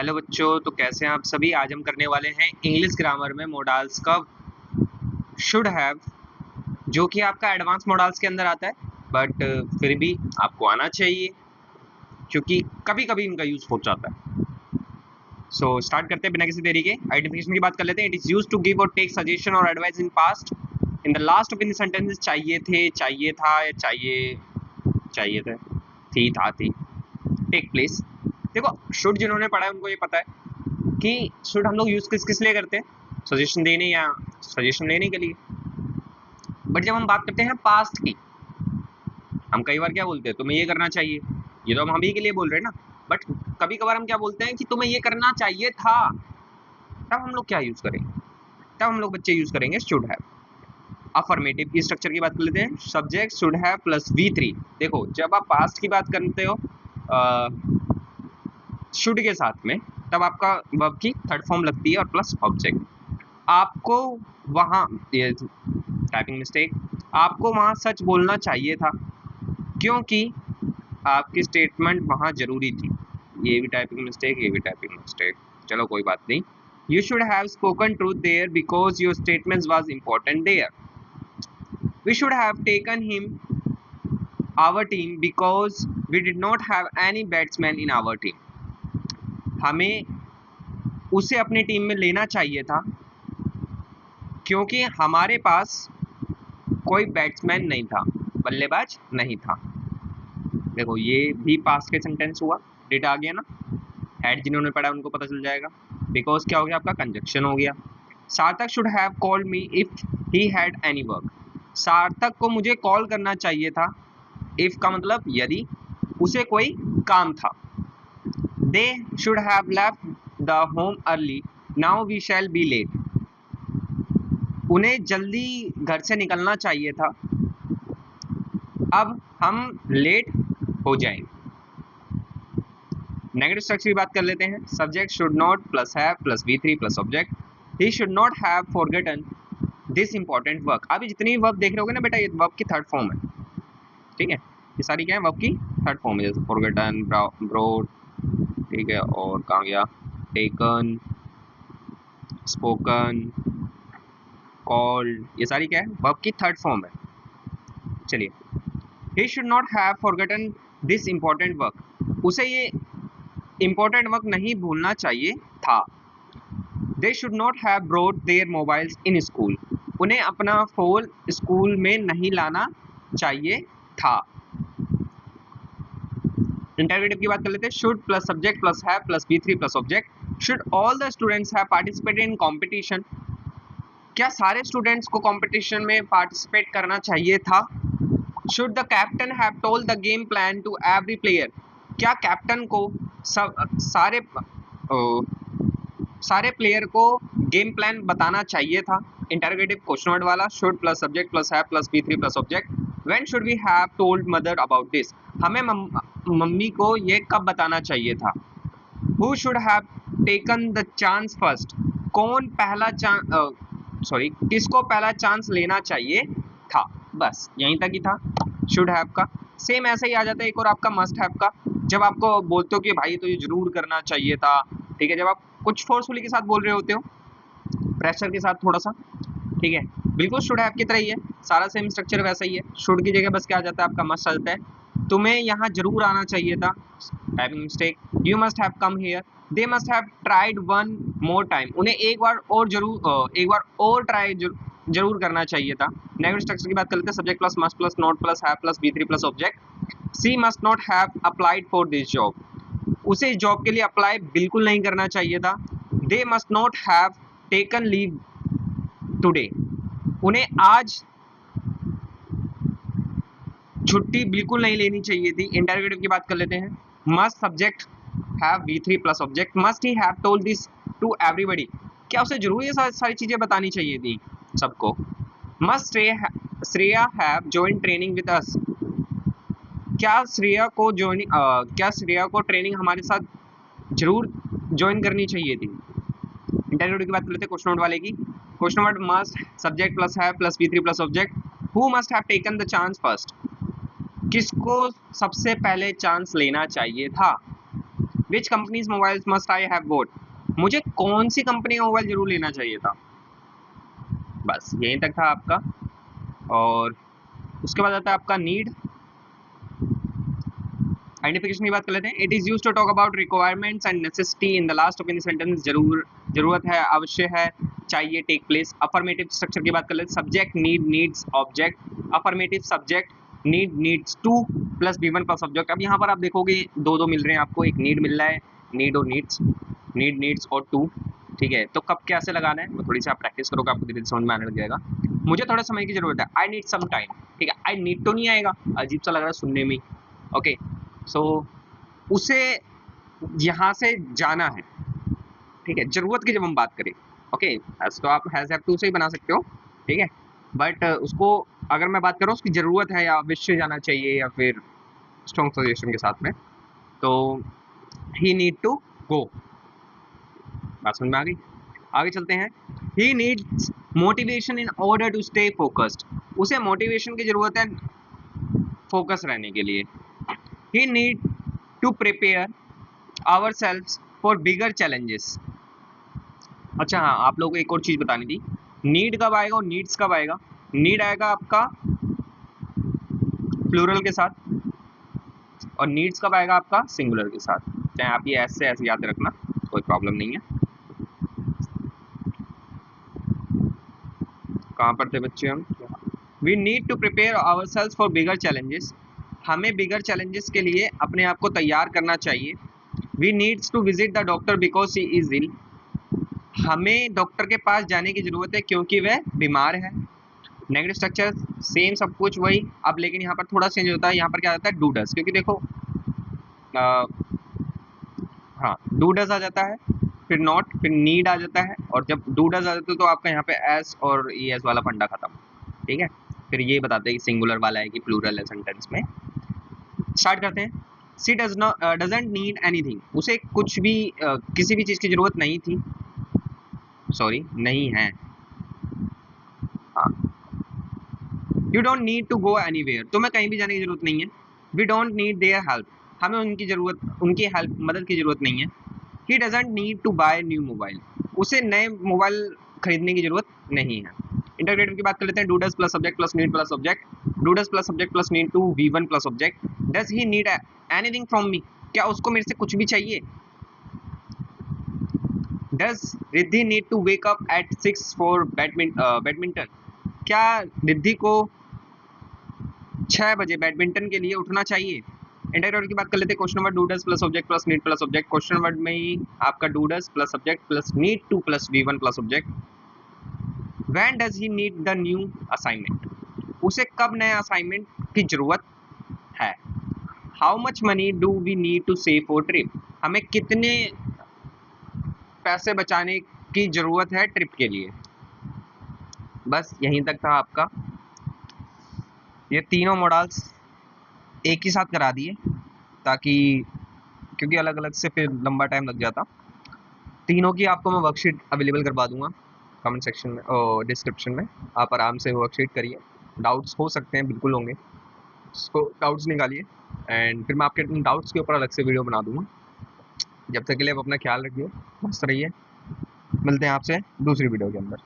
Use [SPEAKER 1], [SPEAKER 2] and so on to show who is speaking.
[SPEAKER 1] Hello बच्चों, तो कैसे हैं आप सभी। आज हम करने वाले हैं इंग्लिश ग्रामर में मोडाल्स का शुड हैव, जो कि आपका एडवांस मोडाल्स के अंदर आता है, बट फिर भी आपको आना चाहिए क्योंकि कभी कभी इनका यूज हो जाता है। सो स्टार्ट करते हैं बिना किसी देरी के। आइडेंटिफिकेशन की बात कर लेते हैं। It is used to give और टेक सजेशन और advice in past. In the last of in sentences चाहिए थे, चाहिए था या चाहिए थे, थी, था, थी, टेक प्लेस। देखो, शुड जिन्होंने पढ़ा है उनको ये पता है कि शुड हम लोग यूज किस लिए करते हैं, सजेशन देने या सजेशन लेने के लिए। बट जब हम बात करते हैं पास्ट की, हम कई बार क्या बोलते हैं, तुम्हें ये करना चाहिए। ये तो हम ही के लिए बोल रहे हैं ना, बट कभी कभार हम क्या बोलते हैं कि तुम्हें ये करना चाहिए था। तब हम लोग क्या यूज करेंगे, तब हम लोग बच्चे यूज करेंगे शुड हैव। अफर्मेटिव की स्ट्रक्चर की बात कर लेते हैं। Subject should have plus V3। देखो, जब आप पास्ट की बात करते हो शुड के साथ में, तब आपका वर्ब की थर्ड फॉर्म लगती है और प्लस ऑब्जेक्ट। आपको वहाँ, ये टाइपिंग मिस्टेक, आपको वहाँ सच बोलना चाहिए था क्योंकि आपकी स्टेटमेंट वहाँ जरूरी थी। ये भी टाइपिंग मिस्टेक, ये भी टाइपिंग मिस्टेक, चलो कोई बात नहीं। You should have spoken truth there because your statement was important there. We should have taken him our team because we did not have any batsman in our team. हमें उसे अपनी team में लेना चाहिए था क्योंकि हमारे पास कोई बैट्समैन नहीं था, बल्लेबाज नहीं था। देखो, ये भी पास्ट के सेंटेंस हुआ, डिड आ गया ना। हैड जिन्होंने पढ़ा उनको पता चल जाएगा। बिकॉज क्या हो गया, आपका कंजक्शन हो गया। सार्थक should have called me if he had any work. सार्थक को मुझे कॉल करना चाहिए था। इफ का मतलब यदि उसे कोई काम था। They should have left the home early, now we shall be late. उन्हें जल्दी घर से निकलना चाहिए था, अब हम लेट हो जाएंगे। नेगेटिव स्ट्रक्चर की बात कर लेते हैं। Subject should not plus have plus V3 plus object. He should not have forgotten this important work. अभी जितनी वर्ब देख रहे होगे ना बेटा, ये वर्ब की थर्ड फॉर्म है, ठीक है। ये सारी क्या है, वर्ब की थर्ड फॉर्म है, जैसे फॉरगेटन, ब्रोड, ठीक है, और कहाँ गया, टेकन, स्पोकन, कॉल्ड, ये सारी क्या है, वर्ब की थर्ड फॉर्म है। चलिए, he should not have forgotten this important work। उसे ये important work नहीं भूलना चाहिए था। they should not have brought their mobiles in school। उन्हें अपना फोन स्कूल में नहीं लाना चाहिए था। इंटरवेटिव की बात कर लेते हैं। should plus subject plus have plus V3 plus object. should all the students have participated in competition। क्या सारे स्टूडेंट्स को कंपटीशन में पार्टिसिपेट करना चाहिए था। Should the captain have told the game plan to every player। क्या captain को सारे प्लेयर को गेम प्लान बताना चाहिए था। इंटरोगेटिव क्वेश्चन वर्ड वाला। Should plus subject plus have plus V3 plus object. When should we have told mother about this. हमें मम्मी को ये कब बताना चाहिए था। Who should have taken the chance first. कौन पहला किसको पहला चांस लेना चाहिए था। बस यहीं तक ही था शुड हैव का। सेम ऐसे ही आ जाता है एक और आपका मस्ट हैव का। जब आपको बोलते हो कि भाई तो ये जरूर करना चाहिए था, ठीक है, जब आप कुछ फोर्सफुली के साथ बोल रहे होते हो, प्रेशर के साथ थोड़ा सा, ठीक है, बिल्कुल शुड हैव की तरह ही है, सारा सेम स्ट्रक्चर वैसा ही है। शुड की जगह बस क्या आ जाता है, आपका मस्ट आ जाता है। तुम्हें यहाँ जरूर आना चाहिए था, typing mistake. You must have come here. They must have tried one more time. उन्हें एक बार और ट्राई जरूर करना चाहिए था। नेगेटिव स्ट्रक्चर की बात कर लेते हैं। Subject plus must plus not plus have plus V3 plus object. She must not have applied for this job. उसे इस जॉब के लिए अप्लाई बिल्कुल नहीं करना चाहिए था। They must not have taken leave today. उन्हें आज छुट्टी बिल्कुल नहीं लेनी चाहिए थी। इंटरोगेटिव की बात कर लेते हैं। Must subject have V3 plus object. Must he have told this to everybody. क्या उसे जरूर ये सारी चीजें बतानी चाहिए थी सबको। Must Shreya have join training with us. क्या श्रेया को ट्रेनिंग हमारे साथ जरूर ज्वाइन करनी चाहिए थी। इंटरव्यू की बात कर लेते हैं क्वेश्चन नोट वाले की। Question word must subject plus have plus V3 plus object. Who must have taken the chance first. किसको सबसे पहले चांस लेना चाहिए था। विच companies mobiles must I have boat, मुझे कौन सी कंपनी का मोबाइल जरूर लेना चाहिए था। बस यहीं तक था आपका। और उसके बाद आता है आपका नीड। आइडेंटिफिकेशन की बात कर लेते हैं। It is used to talk about requirements and necessity in the last of in sentence, जरूरत है, अवश्य है, चाहिए, टेक प्लेस। अफर्मेटिव स्ट्रक्चर की बात कर लेते हैं। Subject, need, needs, object. Affirmative subject, need, needs to plus V1 plus object. अब यहाँ पर आप देखोगे दो दो मिल रहे हैं आपको, एक नीड मिल रहा है, नीड और नीड्स, नीड, नीड्स और टू। ठीक है, तो कब कैसे लगाना है वो थोड़ी सी आप प्रैक्टिस करोगे, आपको धीरे धीरे समझ में आने लग जाएगा। मुझे थोड़ा समय की जरूरत है, आई नीड सम टाइम। ठीक है, आई नीड तो नहीं आएगा, अजीब सा लग रहा है सुनने में। ओके, सो उसे यहाँ से जाना है। ठीक है, जरूरत की जब हम बात करें, ओके, तो आप हैज हैव टू से ही बना सकते हो। ठीक है, बट उसको अगर मैं बात करूँ उसकी जरूरत है या अवश्य जाना चाहिए या फिर स्ट्रॉन्ग सजेशन के साथ में, तो ही नीड टू गो। बात समझ में आ गई? आगे चलते हैं। He needs motivation in order to stay focused, उसे मोटिवेशन की जरूरत है फोकस रहने के लिए। He need to prepare ourselves for bigger challenges। अच्छा हाँ, आप लोगों को एक और चीज बतानी थी, नीड कब आएगा और नीड्स कब आएगा। नीड आएगा आपका प्लूरल के साथ और नीड्स कब आएगा आपका सिंगुलर के साथ। चाहे आप ये ऐसे ऐसे याद रखना, कोई प्रॉब्लम नहीं है। कहाँ पर थे बच्चे हम? We need to prepare ourselves for bigger challenges, हमें बिगर चैलेंजेस के लिए अपने आप को तैयार करना चाहिए। We needs to visit the doctor because he is ill, हमें डॉक्टर के पास जाने की जरूरत है क्योंकि वह बीमार है। नेगेटिव स्ट्रक्चर सेम सब कुछ वही, अब लेकिन यहाँ पर थोड़ा चेंज होता है। यहाँ पर क्या आता है, डू डज, क्योंकि देखो हाँ डू डज आ जाता है, फिर नॉट, फिर नीड आ जाता है, और जब डू डज आ जाता है तो आपका यहाँ पे एस और ई एस वाला फंडा खत्म। ठीक है, फिर ये बताते हैं कि सिंगुलर वाला है कि प्लूरल है सेंटेंस में। स्टार्ट करते हैं। She does not doesn't need anything, उसे कुछ भी किसी भी चीज़ की जरूरत नहीं थी, सॉरी नहीं है। हाँ, you don't need to go anywhere, तुम्हें कहीं भी जाने की जरूरत नहीं है। We don't need their help, हमें उनकी जरूरत, उनकी हेल्प, मदद की जरूरत नहीं है। He doesn't need to buy new mobile, उसे नए मोबाइल खरीदने की जरूरत नहीं है। इंटरग्रेटिव की बात कर लेते हैं। Do does plus subject plus need plus object, do does plus subject plus need to V1 plus object. Does he need anything from me, क्या उसको मेरे से कुछ भी चाहिए। Does Riddhi need to wake up at 6 for badminton, क्या रिद्धि को 6 बजे बैडमिंटन के लिए उठना चाहिए। इंटरग्रेटिव की बात कर लेते हैं। Question number, do does plus object plus need plus object. Question number में ही आपका do does plus subject plus need to plus V1 plus object. When does he need the new assignment, उसे कब नए असाइनमेंट की जरूरत है। How much money do we need to save for trip, हमें कितने पैसे बचाने की जरूरत है ट्रिप के लिए। बस यहीं तक था आपका। ये तीनों मॉडल्स एक ही साथ करा दिए ताकि, क्योंकि अलग अलग से फिर लंबा टाइम लग जाता। तीनों की आपको मैं वर्कशीट अवेलेबल करवा दूंगा कमेंट सेक्शन में और डिस्क्रिप्शन में, आप आराम से वर्कशीट करिए। डाउट्स हो सकते हैं, बिल्कुल होंगे, उसको डाउट्स निकालिए एंड फिर मैं आपके डाउट्स के ऊपर अलग से वीडियो बना दूंगा। जब तक के लिए आप अपना ख्याल रखिए, मस्त रहिए, मिलते हैं आपसे दूसरी वीडियो के अंदर।